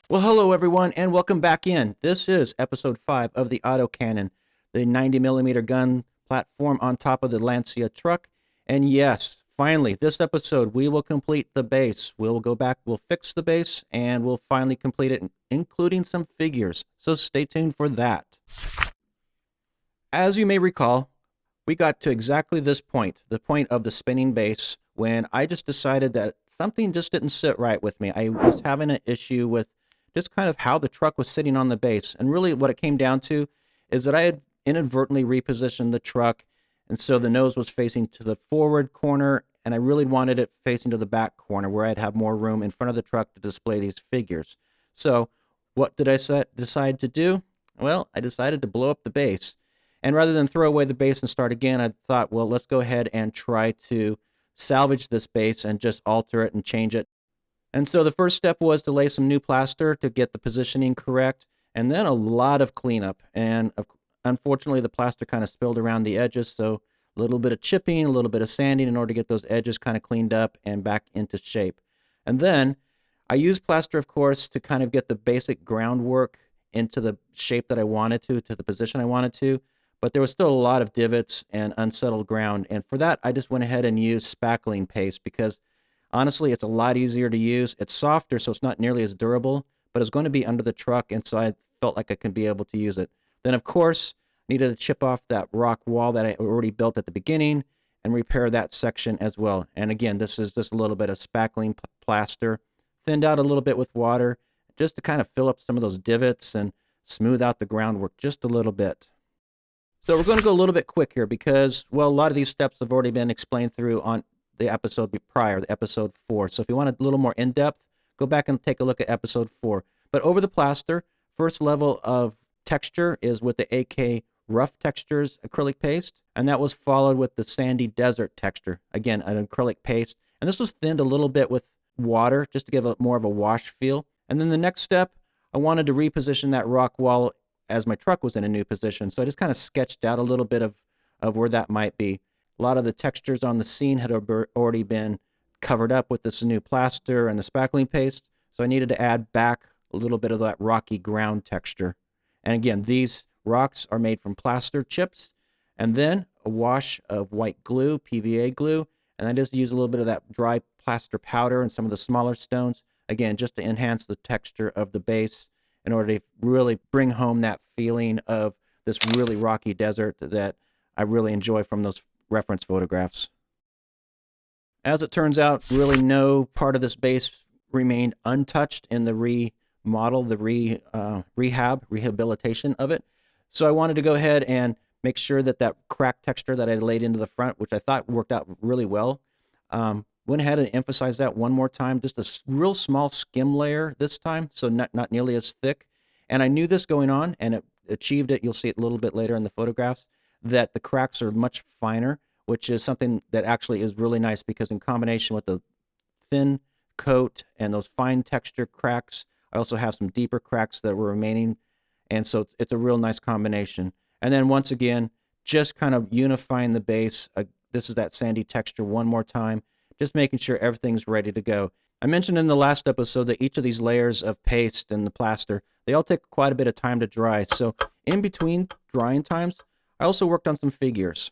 Well, hello everyone, and welcome back in. This is episode 5 of the Autocannon, the 90 millimeter gun platform on top of the Lancia truck. And yes, finally, this episode we will complete the base. We'll go back, we'll fix the base, and we'll finally complete it, including some figures. So stay tuned for that. As you may recall, we got to exactly this point, the point of the spinning base, when I just decided that something just didn't sit right with me. I was having an issue with just kind of how the truck was sitting on the base. And really, what it came down to is that I had inadvertently repositioned the truck. And so the nose was facing to the forward corner, and I really wanted it facing to the back corner where I'd have more room in front of the truck to display these figures. So, what did I decide to do? Well, I decided to blow up the base. And rather than throw away the base and start again, I thought, well, let's go ahead and try to salvage this base and just alter it and change it. And so the first step was to lay some new plaster to get the positioning correct, and then a lot of cleanup. And unfortunately, the plaster kind of spilled around the edges, so a little bit of chipping, a little bit of sanding in order to get those edges kind of cleaned up and back into shape. And then I used plaster, of course, to kind of get the basic groundwork into the shape that I wanted to the position I wanted to. But there was still a lot of divots and unsettled ground. And for that, I just went ahead and used spackling paste because honestly, it's a lot easier to use. It's softer, so it's not nearly as durable, but it's going to be under the truck, and so I felt like I could be able to use it. Then, of course, needed to chip off that rock wall that I already built at the beginning and repair that section as well. And again, this is just a little bit of spackling plaster, thinned out a little bit with water, just to kind of fill up some of those divots and smooth out the groundwork just a little bit. So we're going to go a little bit quick here because, well, a lot of these steps have already been explained through on the episode prior, the episode 4. So if you want a little more in-depth, go back and take a look at episode 4. But over the plaster, first level of texture is with the AK Rough Textures acrylic paste, and that was followed with the Sandy Desert texture. Again, an acrylic paste, and this was thinned a little bit with water just to give it more of a wash feel. And then the next step, I wanted to reposition that rock wall as my truck was in a new position. So I just kind of sketched out a little bit of where that might be. A lot of the textures on the scene had already been covered up with this new plaster and the spackling paste, so I needed to add back a little bit of that rocky ground texture. And again, these rocks are made from plaster chips, and then a wash of white glue, PVA glue, and I just use a little bit of that dry plaster powder and some of the smaller stones, again, just to enhance the texture of the base in order to really bring home that feeling of this really rocky desert that I really enjoy from those reference photographs. As it turns out, really no part of this base remained untouched in the remodel, the rehabilitation of it. So I wanted to go ahead and make sure that that crack texture that I laid into the front, which I thought worked out really well, went ahead and emphasized that one more time, just a real small skim layer this time, so not nearly as thick. And I knew this going on, and it achieved it. You'll see it a little bit later in the photographs, that the cracks are much finer, which is something that actually is really nice because in combination with the thin coat and those fine texture cracks, I also have some deeper cracks that were remaining. And so it's a real nice combination. And then once again, just kind of unifying the base. This is that sandy texture one more time, just making sure everything's ready to go. I mentioned in the last episode that each of these layers of paste and the plaster, they all take quite a bit of time to dry. So in between drying times, I also worked on some figures,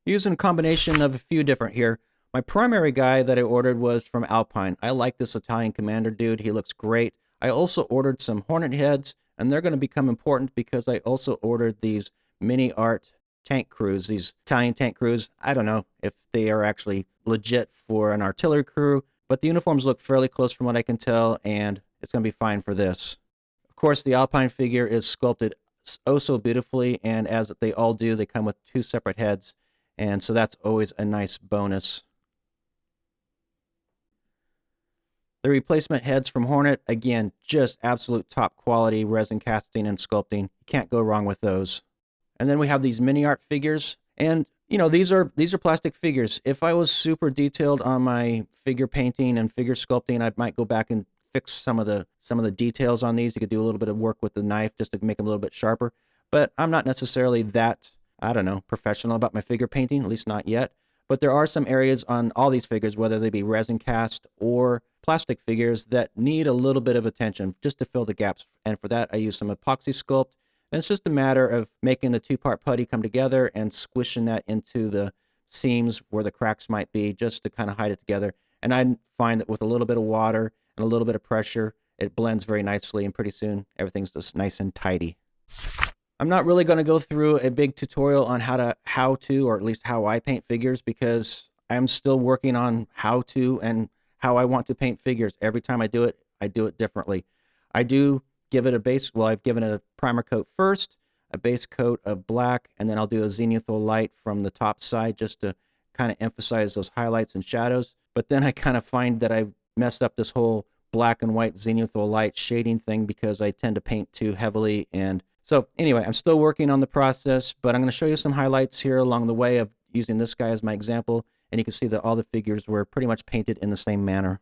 using a combination of a few different here. My primary guy that I ordered was from Alpine. I like this Italian commander dude. He looks great. I also ordered some Hornet heads, and they're going to become important because I also ordered these mini art tank crews, these Italian tank crews. I don't know if they are actually legit for an artillery crew, but the uniforms look fairly close from what I can tell, and it's going to be fine for this. Of course, the Alpine figure is sculpted oh so beautifully, and as they all do, they come with 2 separate heads, and so that's always a nice bonus. The replacement heads from Hornet, again, just absolute top quality resin casting and sculpting. You can't go wrong with those. And then we have these mini art figures, and you know, these are plastic figures. If I was super detailed on my figure painting and figure sculpting, I might go back and fix some of the details on these. You could do a little bit of work with the knife just to make them a little bit sharper. But I'm not necessarily that, I don't know, professional about my figure painting, at least not yet. But there are some areas on all these figures, whether they be resin cast or plastic figures that need a little bit of attention just to fill the gaps. And for that, I use some epoxy sculpt. And it's just a matter of making the two-part putty come together and squishing that into the seams where the cracks might be, just to kind of hide it together. And I find that with a little bit of water and a little bit of pressure, it blends very nicely, and pretty soon everything's just nice and tidy. I'm not really going to go through a big tutorial on how to, or at least how I paint figures, because I'm still working on how to and how I want to paint figures. Every time I do it differently. I do give it a base, well, I've given it a primer coat first, a base coat of black, and then I'll do a zenithal light from the top side just to kind of emphasize those highlights and shadows. But then I kind of find that I messed up this whole black and white zenithal light shading thing because I tend to paint too heavily. And so anyway, I'm still working on the process, but I'm going to show you some highlights here along the way of using this guy as my example. And you can see that all the figures were pretty much painted in the same manner.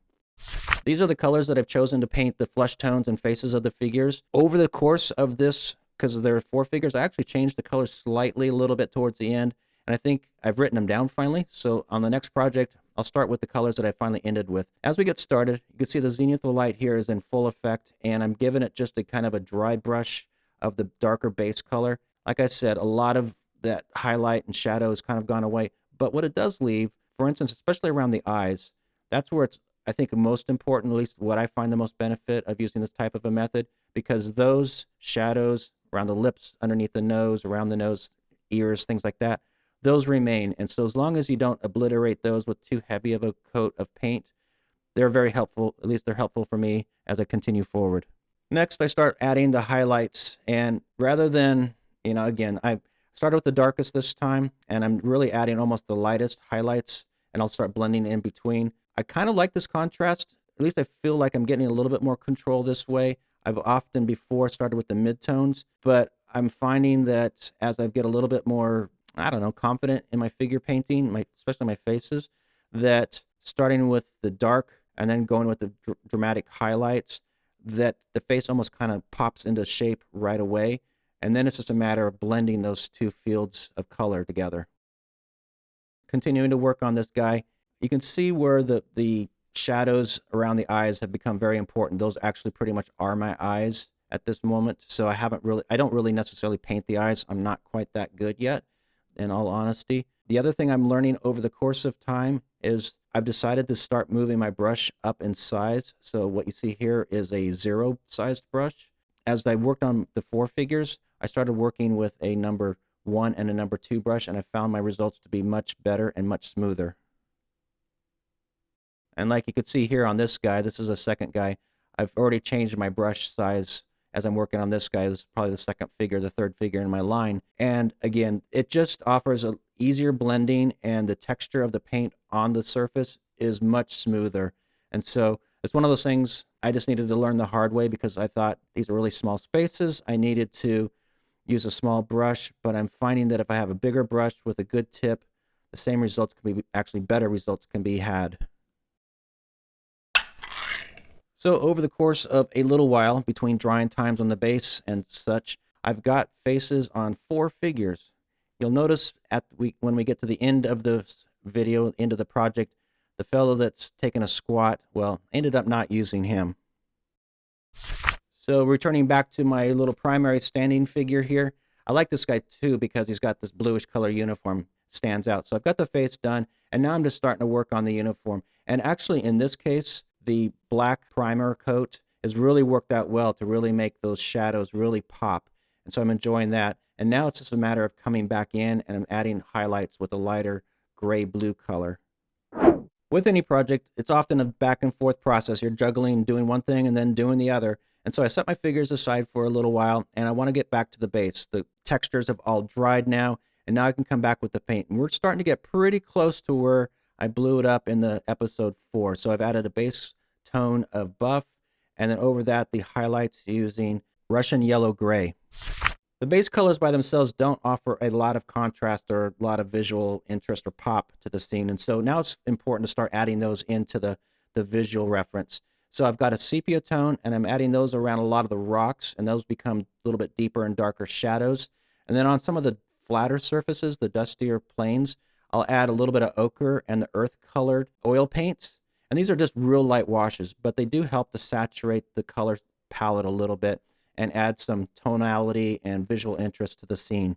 These are the colors that I've chosen to paint the flesh tones and faces of the figures. Over the course of this, because there are 4 figures, I actually changed the colors slightly a little bit towards the end. And I think I've written them down finally. So on the next project, I'll start with the colors that I finally ended with. As we get started, you can see the zenithal light here is in full effect, and I'm giving it just a kind of a dry brush of the darker base color. Like I said, a lot of that highlight and shadow has kind of gone away. But what it does leave, for instance, especially around the eyes, that's where it's, I think, most important, at least what I find the most benefit of using this type of a method, because those shadows around the lips, underneath the nose, around the nose, ears, things like that, those remain. And so as long as you don't obliterate those with too heavy of a coat of paint, they're very helpful. At least they're helpful for me as I continue forward. Next, I start adding the highlights. And rather than, again, I started with the darkest this time, and I'm really adding almost the lightest highlights, and I'll start blending in between. I kind of like this contrast. At least I feel like I'm getting a little bit more control this way. I've often before started with the midtones, but I'm finding that as I get a little bit more, confident in my figure painting, especially my faces, that starting with the dark and then going with the dramatic highlights, that the face almost kind of pops into shape right away. And then it's just a matter of blending those 2 fields of color together. Continuing to work on this guy, you can see where the shadows around the eyes have become very important. Those actually pretty much are my eyes at this moment. So I don't really necessarily paint the eyes. I'm not quite that good yet, in all honesty. The other thing I'm learning over the course of time is I've decided to start moving my brush up in size. So what you see here is a 0-sized brush. As I worked on the 4 figures, I started working with a number 1 and a number 2 brush, and I found my results to be much better and much smoother. And like you could see here on this guy, this is a second guy, I've already changed my brush size as I'm working on this guy. This is probably the second figure, the third figure in my line. And again, it just offers an easier blending, and the texture of the paint on the surface is much smoother. And so it's one of those things I just needed to learn the hard way, because I thought these are really small spaces. I needed to use a small brush, but I'm finding that if I have a bigger brush with a good tip, the same results can be, actually better results can be had. So over the course of a little while, between drying times on the base and such, I've got faces on 4 figures. You'll notice when we get to the end of the video, end of the project, the fellow that's taken a squat, well, ended up not using him. So returning back to my little primary standing figure here, I like this guy too because he's got this bluish color uniform, stands out. So I've got the face done, and now I'm just starting to work on the uniform. And actually in this case, the black primer coat has really worked out well to really make those shadows really pop. And so I'm enjoying that. And now it's just a matter of coming back in, and I'm adding highlights with a lighter gray-blue color. With any project, it's often a back and forth process. You're juggling, doing one thing and then doing the other. And so I set my figures aside for a little while, and I want to get back to the base. The textures have all dried now, and now I can come back with the paint. And we're starting to get pretty close to where I blew it up in the episode 4. So I've added a base tone of buff, and then over that, the highlights using Russian yellow gray. The base colors by themselves don't offer a lot of contrast or a lot of visual interest or pop to the scene. And so now it's important to start adding those into the visual reference. So I've got a sepia tone, and I'm adding those around a lot of the rocks, and those become a little bit deeper and darker shadows. And then on some of the flatter surfaces, the dustier planes, I'll add a little bit of ochre and the earth-colored oil paints, And these are just real light washes, but they do help to saturate the color palette a little bit and add some tonality and visual interest to the scene.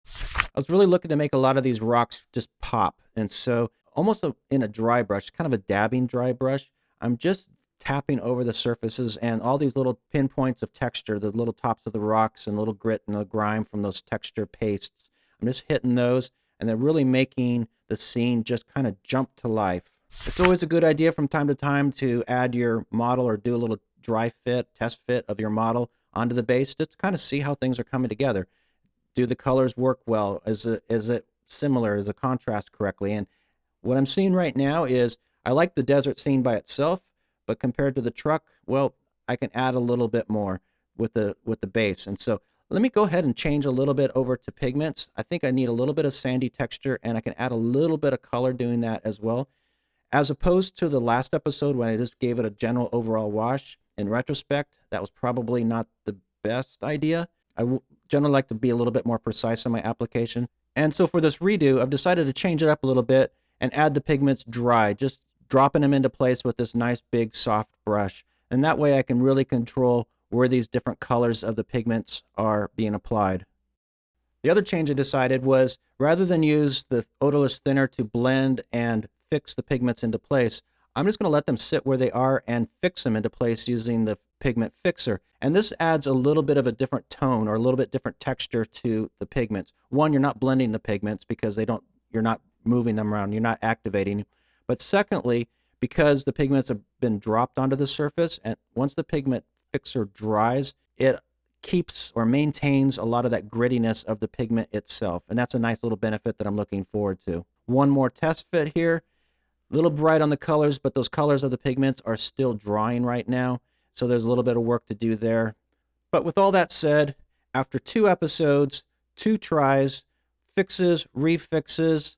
I was really looking to make a lot of these rocks just pop. And so almost in a dry brush, kind of a dabbing dry brush, I'm just tapping over the surfaces and all these little pinpoints of texture, the little tops of the rocks and little grit and the grime from those texture pastes. I'm just hitting those, and they're really making the scene just kind of jump to life. It's always a good idea from time to time to add your model or do a little dry fit, test fit of your model onto the base, just to kind of see how things are coming together. Do the colors work well? Is it similar? Is the contrast correctly? And what I'm seeing right now is I like the desert scene by itself, but compared to the truck, well, I can add a little bit more with the base. And so let me go ahead and change a little bit over to pigments. I think I need a little bit of sandy texture, and I can add a little bit of color doing that as well. As opposed to the last episode when I just gave it a general overall wash, in retrospect, that was probably not the best idea. I generally like to be a little bit more precise in my application. And so for this redo, I've decided to change it up a little bit and add the pigments dry, just dropping them into place with this nice big soft brush. And that way I can really control where these different colors of the pigments are being applied. The other change I decided was, rather than use the odorless thinner to blend and fix the pigments into place, I'm just going to let them sit where they are and fix them into place using the pigment fixer. And this adds a little bit of a different tone or a little bit different texture to the pigments. One, you're not blending the pigments because you're not moving them around, you're not activating. But secondly, because the pigments have been dropped onto the surface, and once the pigment fixer dries, it keeps or maintains a lot of that grittiness of the pigment itself. And that's a nice little benefit that I'm looking forward to. One more test fit here. A little bright on the colors, but those colors of the pigments are still drying right now. So there's a little bit of work to do there. But with all that said, after 2 episodes, 2 tries, fixes, refixes,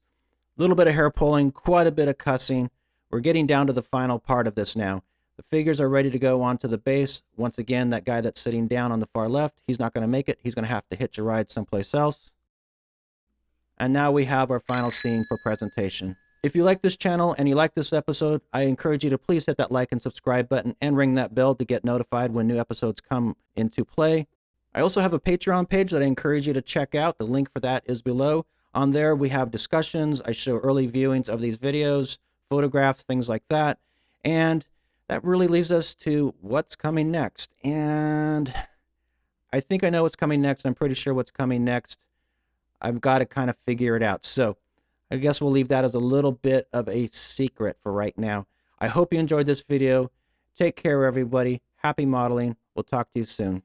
a little bit of hair pulling, quite a bit of cussing, we're getting down to the final part of this now. The figures are ready to go onto the base. Once again, that guy that's sitting down on the far left, he's not going to make it. He's going to have to hitch a ride someplace else. And now we have our final scene for presentation. If you like this channel and you like this episode, I encourage you to please hit that like and subscribe button and ring that bell to get notified when new episodes come into play. I also have a Patreon page that I encourage you to check out. The link for that is below. On there, we have discussions. I show early viewings of these videos, photographs, things like that. And that really leads us to what's coming next. And I think I know what's coming next. I'm pretty sure what's coming next. I've got to kind of figure it out. So I guess we'll leave that as a little bit of a secret for right now. I hope you enjoyed this video. Take care, everybody. Happy modeling. We'll talk to you soon.